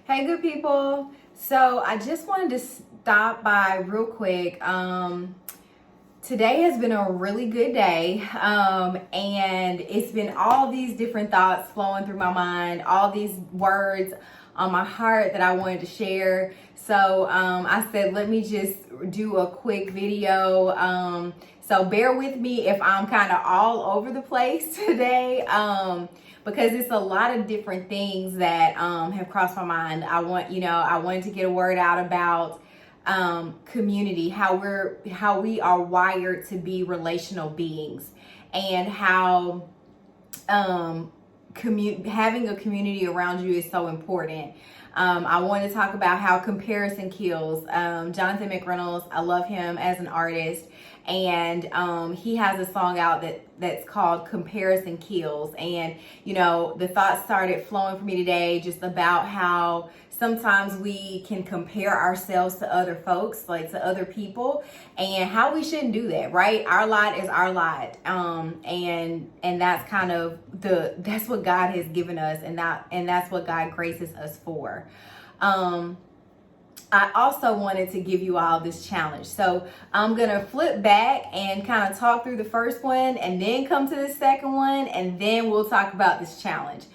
Hey, good people. So I just wanted to stop by real quick. Today has been a really good day, and it's been all these different thoughts flowing through my mind, all these words on my heart that I wanted to share. So I said, let me just do a quick video. So bear with me if I'm kind of all over the place today. Because it's a lot of different things that have crossed my mind. I wanted to get a word out about community, how we are wired to be relational beings, and how having a community around you is so important. I want to talk about how comparison kills. Jonathan McReynolds, I love him as an artist, and he has a song out that's called Comparison Kills. And the thoughts started flowing for me today just about how sometimes we can compare ourselves to other folks, like to other people, and how we shouldn't do that, right? Our lot is our lot. And that's kind of that's what God has given us, and that's what God graces us for. I also wanted to give you all this challenge. So I'm going to flip back and kind of talk through the first one and then come to the second one, and then we'll talk about this challenge.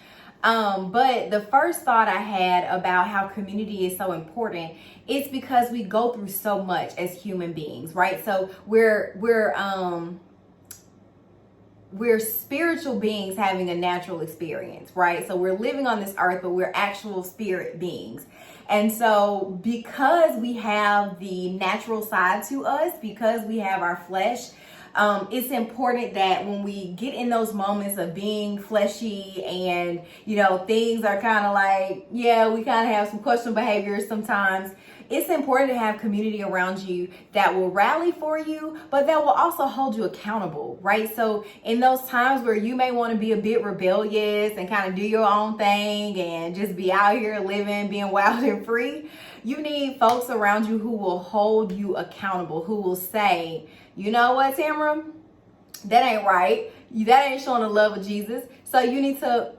But the first thought I had about how community is so important, it's because we go through so much as human beings, right? So we're spiritual beings having a natural experience, right? So we're living on this earth, but we're actual spirit beings. And so because we have the natural side to us, because we have our flesh, it's important that when we get in those moments of being fleshy and, things are kind of like, yeah, we kind of have some questionable behaviors sometimes. It's important to have community around you that will rally for you, but that will also hold you accountable, right? So in those times where you may want to be a bit rebellious and kind of do your own thing and just be out here living, being wild and free, you need folks around you who will hold you accountable, who will say, you know what, Tamara, that ain't right. That ain't showing the love of Jesus. So you need to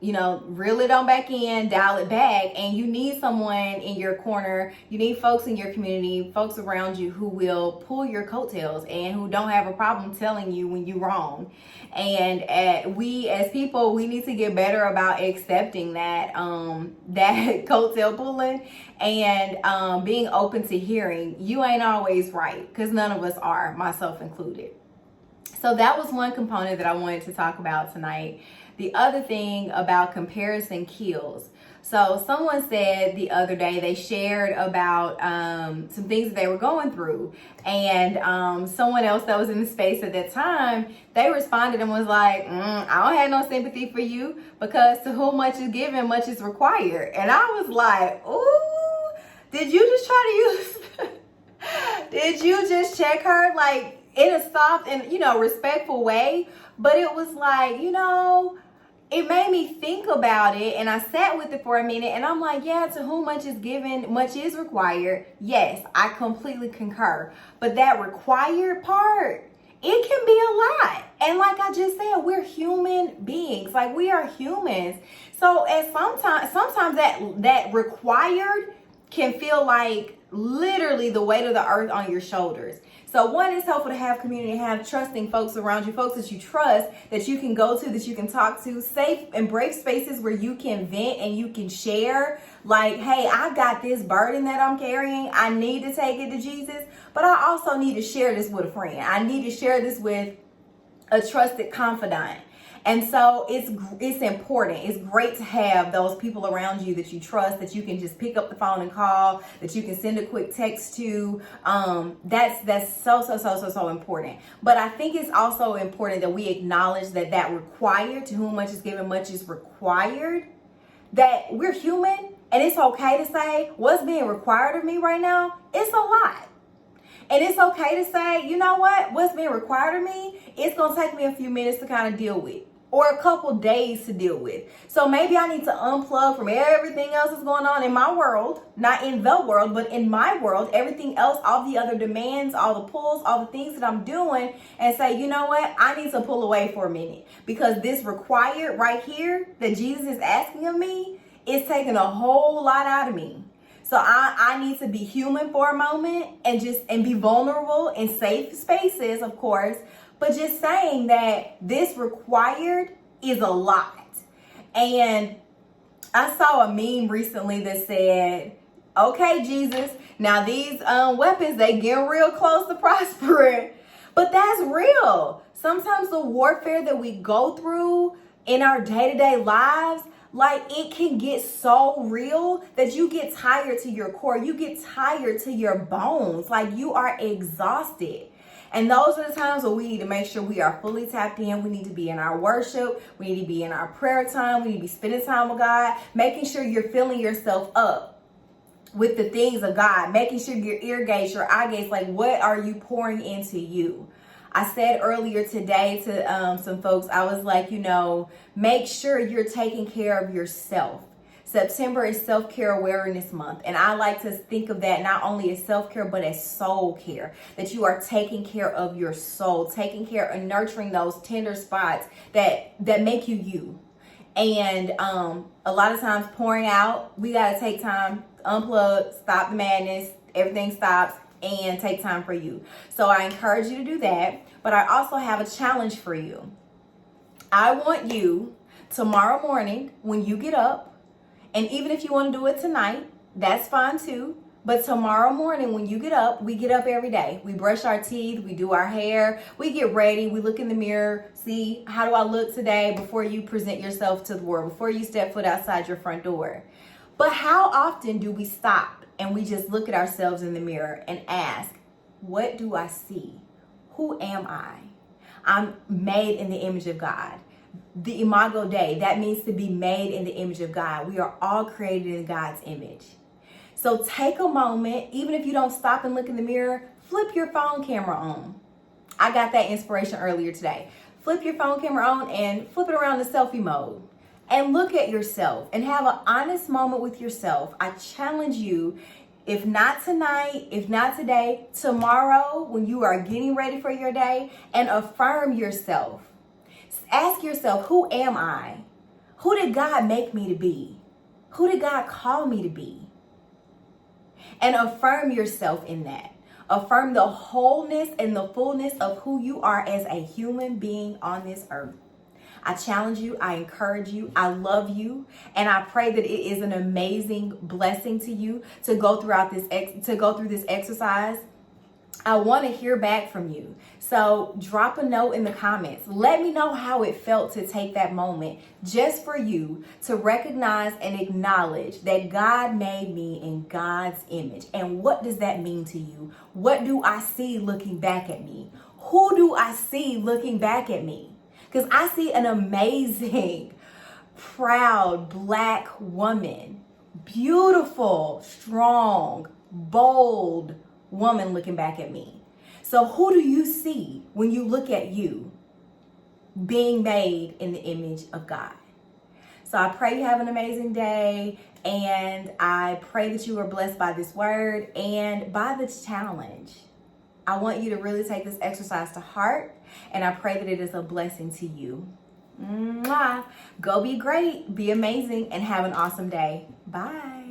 reel it on back in, dial it back, and you need someone in your corner. You need folks in your community, folks around you who will pull your coattails and who don't have a problem telling you when you're wrong. And we as people, we need to get better about accepting that that coattail pulling and being open to hearing you ain't always right, because none of us are, myself included. So that was one component that I wanted to talk about tonight. The other thing about comparison kills. So someone said the other day, they shared about some things that they were going through. And someone else that was in the space at that time, they responded and was like, I don't have no sympathy for you, because to whom much is given, much is required. And I was like, ooh, did you just try to use, did you just check her like in a soft and, respectful way? But it was like, it made me think about it, and I sat with it for a minute, and I'm like, yeah, to whom much is given, much is required. Yes, I completely concur. But that required part, it can be a lot. And like I just said, we're human beings. Like, we are humans. So at sometimes that required can feel like literally the weight of the earth on your shoulders. So one, is helpful to have community, have trusting folks around you, folks that you trust, that you can go to, that you can talk to, safe and brave spaces where you can vent and you can share. Like, hey, I got this burden that I'm carrying. I need to take it to Jesus, but I also need to share this with a friend. I need to share this with a trusted confidant. And so it's important. It's great to have those people around you that you trust, that you can just pick up the phone and call, that you can send a quick text to. That's so important. But I think it's also important that we acknowledge that required, to whom much is given, much is required, that we're human, and it's okay to say what's being required of me right now, it's a lot. And it's okay to say, you know what's being required of me, it's going to take me a few minutes to kind of deal with, or a couple days to deal with. So maybe I need to unplug from everything else that's going on in my world, not in the world, but in my world, everything else, all the other demands, all the pulls, all the things that I'm doing, and say, you know what, I need to pull away for a minute, because this required right here that Jesus is asking of me, it's taking a whole lot out of me. So I need to be human for a moment and be vulnerable in safe spaces, of course. But just saying that this required is a lot. And I saw a meme recently that said, okay, Jesus, now these weapons, they get real close to prospering. But that's real. Sometimes the warfare that we go through in our day-to-day lives, like, it can get so real that you get tired to your core. You get tired to your bones. Like, you are exhausted. And those are the times where we need to make sure we are fully tapped in. We need to be in our worship. We need to be in our prayer time. We need to be spending time with God, making sure you're filling yourself up with the things of God, making sure your ear gates, your eye gates, like, what are you pouring into you? I said earlier today to some folks, I was like, make sure you're taking care of yourself. September is Self-Care Awareness Month. And I like to think of that not only as self-care, but as soul care. That you are taking care of your soul, taking care and nurturing those tender spots that make you you. And a lot of times pouring out, we got to take time, unplug, stop the madness, everything stops, and take time for you. So I encourage you to do that. But I also have a challenge for you. I want you tomorrow morning when you get up, and even if you want to do it tonight, that's fine too. But tomorrow morning when you get up, we get up every day. We brush our teeth, we do our hair, we get ready, we look in the mirror, see, how do I look today before you present yourself to the world, before you step foot outside your front door. But how often do we stop and we just look at ourselves in the mirror and ask, what do I see? Who am I? I'm made in the image of God. The Imago Dei, that means to be made in the image of God. We are all created in God's image. So take a moment, even if you don't stop and look in the mirror, flip your phone camera on. I got that inspiration earlier today. Flip your phone camera on and flip it around to selfie mode. And look at yourself and have an honest moment with yourself. I challenge you, if not tonight, if not today, tomorrow when you are getting ready for your day, and affirm yourself. Ask yourself, who am I? Who did God make me to be? Who did God call me to be? And affirm yourself in that. Affirm the wholeness and the fullness of who you are as a human being on this earth. I challenge you, I encourage you, I love you, and I pray that it is an amazing blessing to you to go through this exercise. I want to hear back from you. So drop a note in the comments. Let me know how it felt to take that moment just for you to recognize and acknowledge that God made me in God's image. And what does that mean to you? What do I see looking back at me? Who do I see looking back at me? Because I see an amazing, proud Black woman, beautiful, strong, bold woman looking back at me. So who do you see when you look at you being made in the image of God? So I pray you have an amazing day, and I pray that you are blessed by this word and by this challenge. I want you to really take this exercise to heart, and I pray that it is a blessing to you. Mwah. Go be great, be amazing, and have an awesome day. Bye.